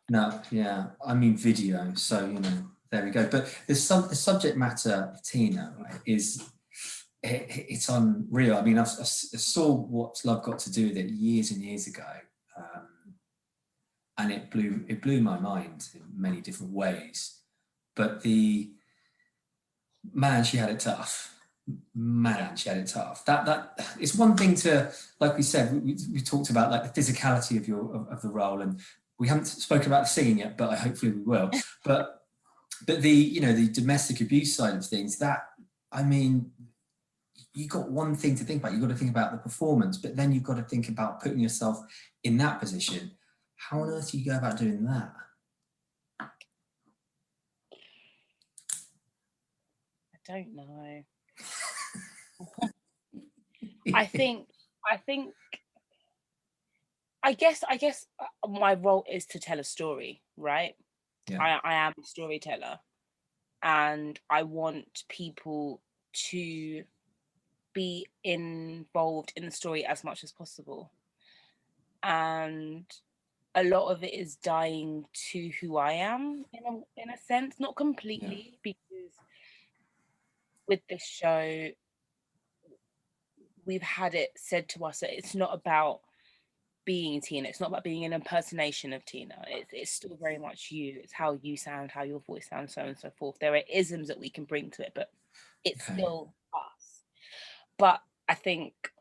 No, yeah, I mean video. So there we go. But the subject matter of Tina, right, it's unreal. I mean, I saw What's Love Got to Do with It years and years ago, and it blew my mind in many different ways. But the man, she had it tough. Man, she had it tough. That it's one thing to, like we said, we talked about like the physicality of the role, and we haven't spoken about the singing yet, but hopefully we will. But the domestic abuse side of things, that, I mean, you got one thing to think about. You've got to think about the performance, but then you've got to think about putting yourself in that position. How on earth do you go about doing that? I don't know. I guess my role is to tell a story, right? Yeah. I am a storyteller, and I want people to be involved in the story as much as possible. And a lot of it is dying to who I am in a sense, not Yeah. completely, because with this show, we've had it said to us that it's not about being Tina. It's not about being an impersonation of Tina. It's still very much you. It's how you sound, how your voice sounds, so on and so forth. There are isms that we can bring to it, but it's Okay. still us. But I think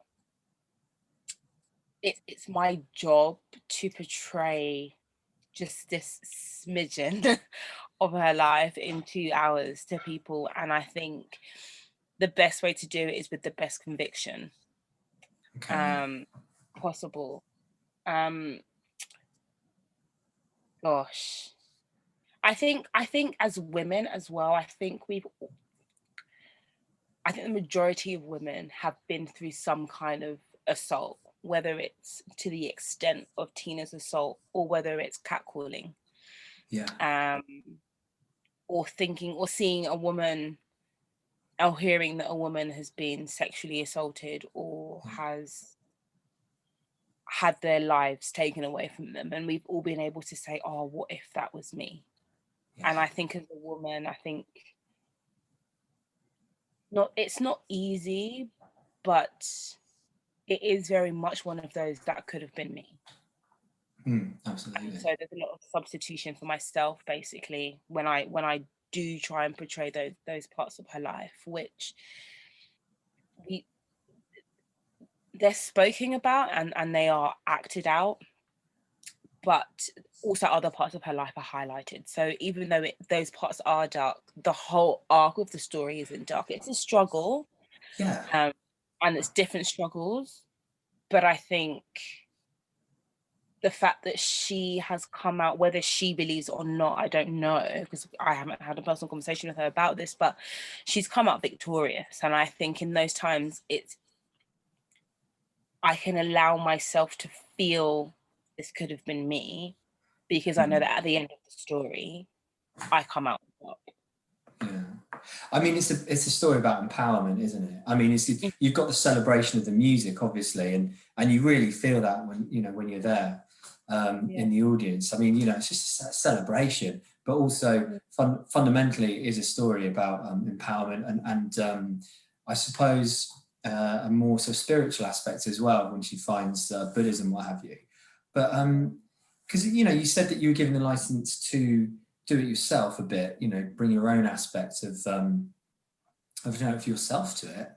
it's my job to portray just this smidgen of her life in 2 hours to people. And I think the best way to do it is with the best conviction Okay. possible. Um, gosh. I think as women as well, I think the majority of women have been through some kind of assault, whether it's to the extent of Tina's assault or whether it's catcalling. Yeah. Um, or thinking or seeing a woman or hearing that a woman has been sexually assaulted or Yeah. has had their lives taken away from them. And we've all been able to say, oh, what if that was me? And Yeah. I think as a woman, I think it's not easy, but it is very much one of those that could have been me. And Absolutely. so there's a lot of substitution for myself basically when I do try and portray those parts of her life, which we they're spoken about and they are acted out, but also other parts of her life are highlighted. So even though those parts are dark, the whole arc of the story isn't dark. It's a struggle, Yeah. um, and it's different struggles. But I think the fact that she has come out, whether she believes it or not, I don't know, because I haven't had a personal conversation with her about this, but she's come out victorious. And I think in those times, I can allow myself to feel this could have been me, because I know Mhm. that at the end of the story, I come out on top. Yeah. I mean, it's a story about empowerment, isn't it? I mean, you've got the celebration of the music, obviously, and you really feel that when you're there Yeah. in the audience. I mean, it's just a celebration, but also Yeah. fundamentally it is a story about empowerment and I suppose a more sort of spiritual aspect as well when she finds Buddhism, what have you. But because you said that you were given the license to do it yourself a bit, bring your own aspects of yourself to it.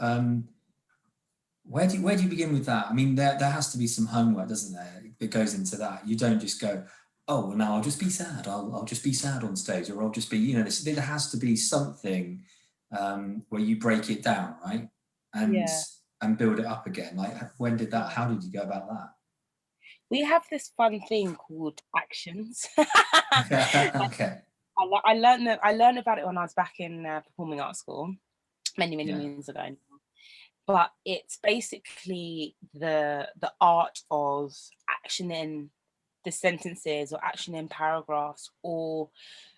Where do you begin with that? I mean, there has to be some homework, doesn't there, that goes into that. You don't just go, oh, well, now I'll just be sad. I'll just be sad on stage, or I'll just be, there has to be something where you break it down, right, and Yeah. and build it up again. Like, when did that? Yeah. How did you go about that? We have this fun thing called actions. Okay. I learned about it when I was back in performing arts school many Yeah. moons ago. But it's basically the art of actioning the sentences or actioning paragraphs, or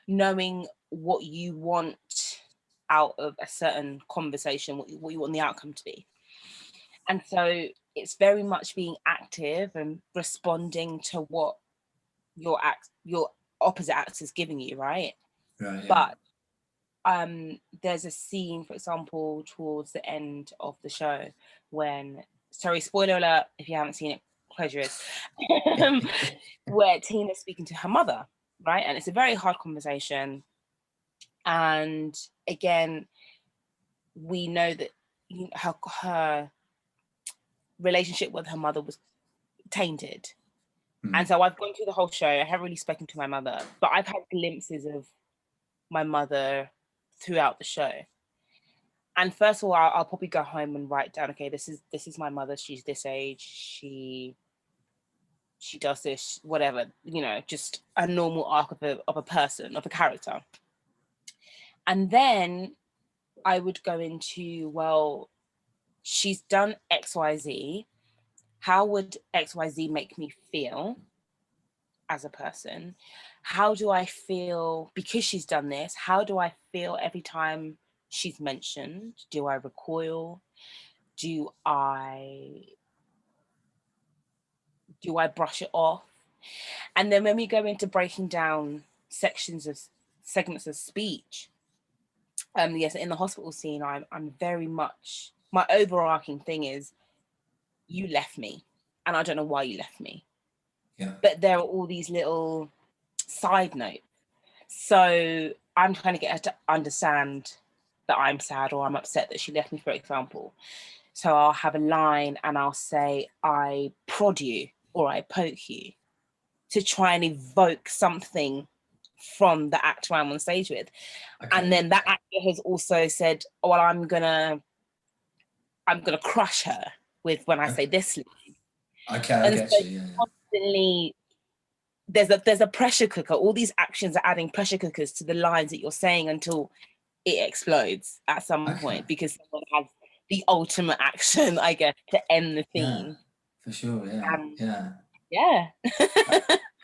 knowing what you want out of a certain conversation, what you want the outcome to be. And so it's very much being active and responding to what your opposite actor's giving you, right? Right. Yeah. But there's a scene, for example, towards the end of the show when, sorry, spoiler alert if you haven't seen it, close where Tina's speaking to her mother, right? And it's a very hard conversation. And again, we know that her relationship with her mother was tainted. And so I've gone through the whole show. I haven't really spoken to my mother, but I've had glimpses of my mother throughout the show. And first of all, I'll probably go home and write down, okay, this is my mother. She's this age. She does this, whatever, you know, just a normal arc of a person, of a character. And then I would go into, well, she's done XYZ. How would XYZ make me feel as a person? How do I feel because she's done this? How do I feel every time she's mentioned? Do I recoil? Do I brush it off? And then when we go into breaking down segments of speech, yes, in the hospital scene, I'm very much, my overarching thing is, you left me, and I don't know why you left me. Yeah. But there are all these little side notes. So I'm trying to get her to understand that I'm sad or I'm upset that she left me, for example. So I'll have a line and I'll say, I prod you or I poke you, to try and evoke something from the actor I'm on stage with. Okay. And then that actor has also said, oh, well, I'm gonna crush her with when I say this line. Okay, I get you. Yeah. Constantly, there's a pressure cooker. All these actions are adding pressure cookers to the lines that you're saying until it explodes at some point, because someone has the ultimate action, I guess, to end the scene. Yeah, for sure. Yeah. Yeah.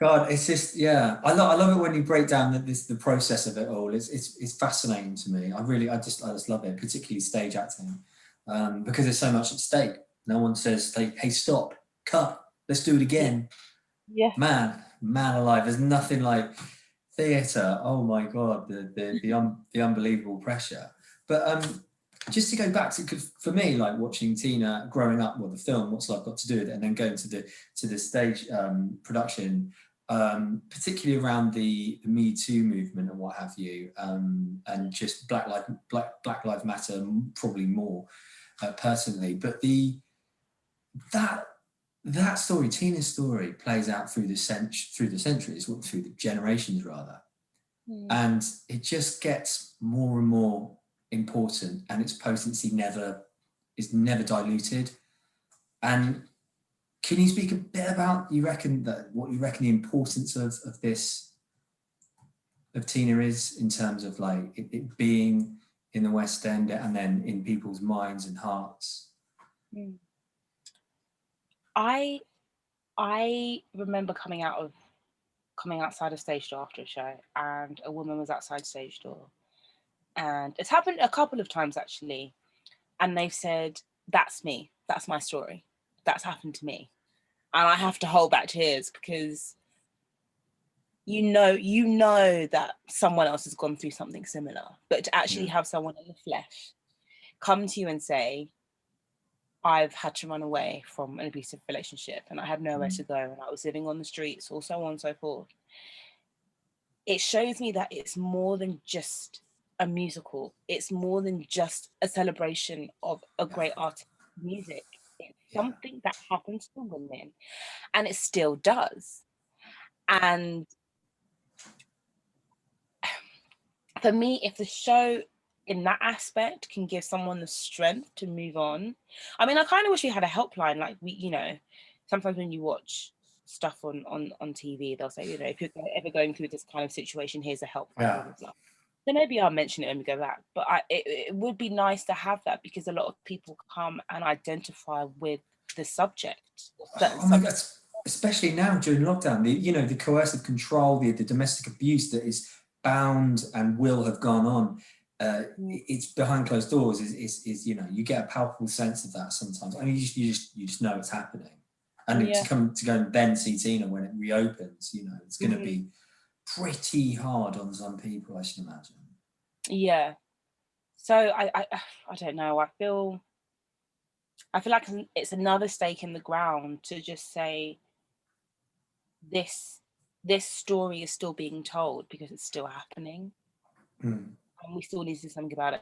God, it's just, yeah. I love it when you break down the process of it all. It's fascinating to me. I just love it, particularly stage acting, because there's so much at stake. No one says, hey, stop, cut, let's do it again. Yeah. Man alive, there's nothing like theatre. Oh my God, the unbelievable pressure. But just to go back to, cause for me, like watching Tina growing up, well, the film, what's life got to do with it, and then going to the stage production, particularly around the Me Too movement and what have you, and just Black Lives Matter, probably more personally. But that story, Tina's story, plays out through the centuries, or through the generations rather, and it just gets more and more important, and its potency is never diluted. And can you speak a bit about what you reckon the importance of Tina is, in terms of like it being in the West End and then in people's minds and hearts? I remember coming outside of stage door after a show, and a woman was outside stage door, and it's happened a couple of times actually, and they've said, that's me, that's my story, that's happened to me. And I have to hold back tears, because you know that someone else has gone through something similar, but to actually have someone in the flesh come to you and say, I've had to run away from an abusive relationship and I had nowhere to go and I was living on the streets, or so on and so forth. It shows me that it's more than just a musical. It's more than just a celebration of a great artist's music. It's something that happens to women, and it still does. And for me, if the show in that aspect can give someone the strength to move on. I mean, I kind of wish we had a helpline, like sometimes when you watch stuff on TV, they'll say, if you're ever going through this kind of situation, here's a helpline. Blah, blah, blah. So maybe I'll mention it when we go back. But it would be nice to have that, because a lot of people come and identify with the subject. Oh my God, especially now during lockdown, the coercive control, the domestic abuse that is bound and will have gone on. It's behind closed doors. Is you get a palpable sense of that sometimes. I mean, you just know it's happening. And Yeah. to go and then see Tina when it reopens, you know, it's going to be pretty hard on some people, I should imagine. Yeah. So I don't know. I feel like it's another stake in the ground to just say this story is still being told because it's still happening, and we still need to do something about it.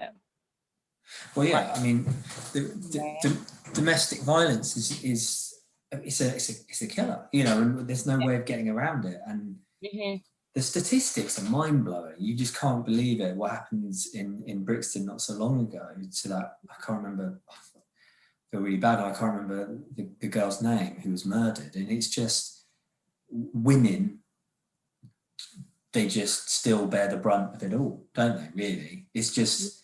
Well, yeah, Like, I mean, the domestic violence is it's a killer, you know, and there's no way of getting around it. And the statistics are mind blowing. You just can't believe it. What happens in Brixton not so long ago to that, I can't remember. I feel really bad. I can't remember the girl's name who was murdered, and it's just women. They just still bear the brunt of it all, don't they? Really, it's just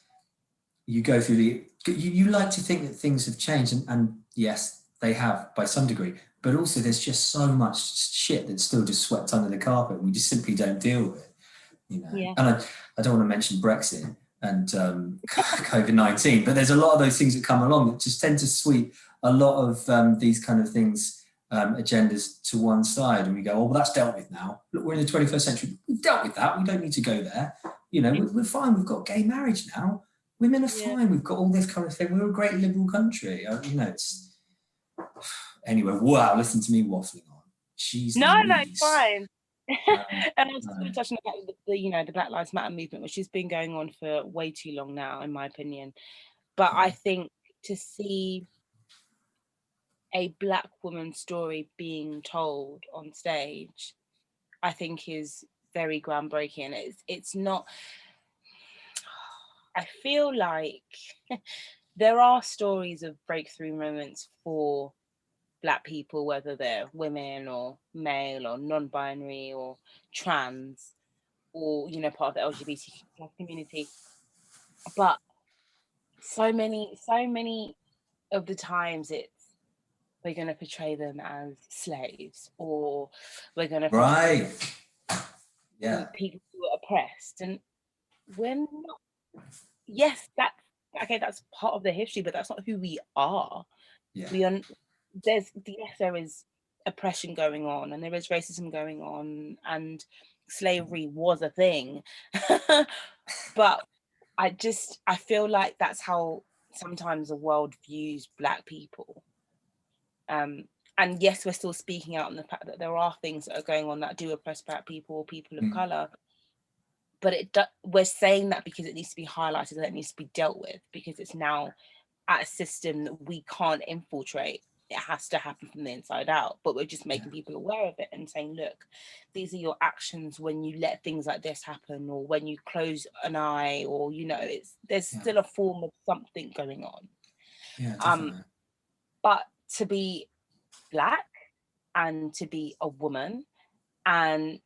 you go through you like to think that things have changed, and yes, they have by some degree, but also there's just so much shit that's still just swept under the carpet and we just simply don't deal with, you know. Yeah. And I don't want to mention Brexit and COVID-19, but there's a lot of those things that come along that just tend to sweep a lot of these kind of things, agendas to one side, and we go, oh, well, that's dealt with now. Look, we're in the 21st century. We've dealt with that. We don't need to go there. You know, we're fine. We've got gay marriage now. Women are fine. We've got all this kind of thing. We're a great liberal country. You know, it's anyway. Wow, listen to me waffling on. Jeez, no, Louise. it's fine. And I was just touching about the Black Lives Matter movement, which has been going on for way too long now, in my opinion. But I think to see a Black woman's story being told on stage, I think is very groundbreaking. It's not. I feel like there are stories of breakthrough moments for Black people, whether they're women or male or non-binary or trans or, you know, part of the LGBTQ community. But so many of the times we're going to portray them as slaves, or we're going to portray people who are oppressed, and we're not. Yes, that's part of the history, but that's not who we are. We are. There is oppression going on, and there is racism going on, and slavery was a thing. But I feel like that's how sometimes the world views Black people. And yes, we're still speaking out on the fact that there are things that are going on that do oppress Black people or people of color. But we're saying that because it needs to be highlighted, that it needs to be dealt with, because it's now at a system that we can't infiltrate. It has to happen from the inside out. But we're just making people aware of it and saying, look, these are your actions when you let things like this happen, or when you close an eye, or, you know, there's still a form of something going on. Yeah, definitely. But to be Black and to be a woman and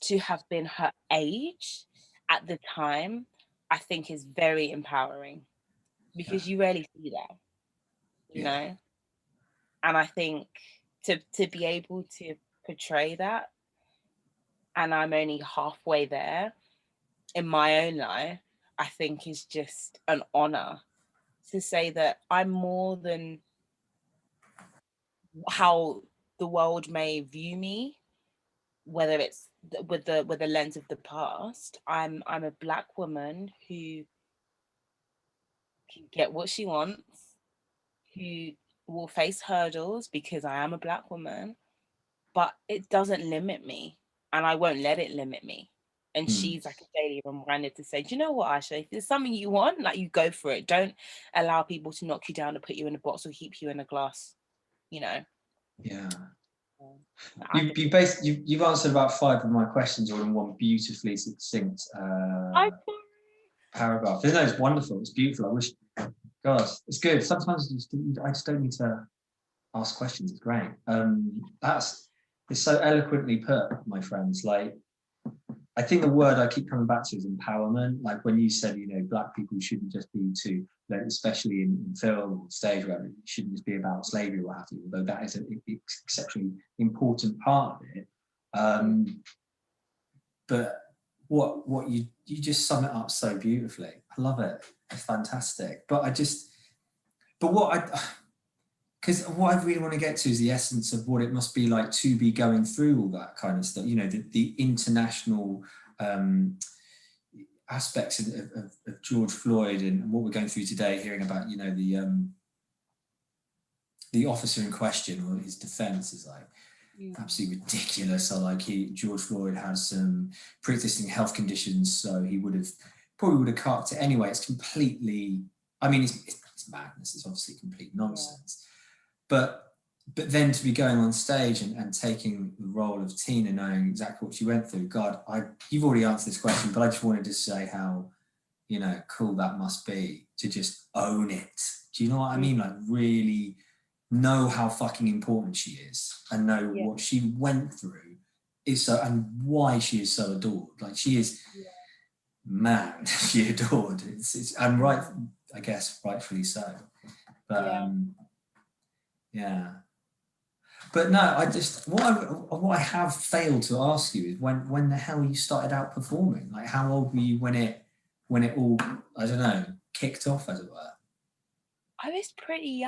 to have been her age at the time, I think is very empowering, because you rarely see that, you know. And I think to be able to portray that, and I'm only halfway there in my own life, I think is just an honor to say that I'm more than how the world may view me, whether it's with the lens of the past. I'm a Black woman who can get what she wants, who will face hurdles because I am a Black woman, but it doesn't limit me, and I won't let it limit me. And she's like a daily reminder to say, do you know what, Aisha, if there's something you want, like, you go for it. Don't allow people to knock you down and put you in a box or keep you in a glass, you know. Yeah. You've answered about 5 of my questions all in one beautifully succinct paragraph. Isn't it? It's wonderful. It's beautiful. I wish, God, it's good. Sometimes I just don't need to ask questions. It's great. It's so eloquently put, my friends. Like, I think the word I keep coming back to is empowerment. Like when you said, you know, Black people shouldn't just be especially in film or stage, where it shouldn't just be about slavery or what have you, although that is an exceptionally important part of it. But what you just sum it up so beautifully. I love it. It's fantastic. But because what I really want to get to is the essence of what it must be like to be going through all that kind of stuff. You know, the international aspects of George Floyd and what we're going through today, hearing about, you know, the officer in question or his defense is like absolutely ridiculous. So like George Floyd has some pre-existing health conditions, so he probably would have carked it anyway. It's completely, I mean, it's madness. It's obviously complete nonsense. But then to be going on stage and taking the role of Tina, knowing exactly what she went through, God, you've already answered this question, but I just wanted to say how, you know, cool that must be to just own it. Do you know what I mean? Like really know how fucking important she is and know what she went through is so, and why she is so adored. Like she is, man, she adored. And right, I guess rightfully so. But yeah. But no, I just what I have failed to ask you is when the hell you started out performing? Like how old were you when it all, I don't know, kicked off, as it were? I was pretty young.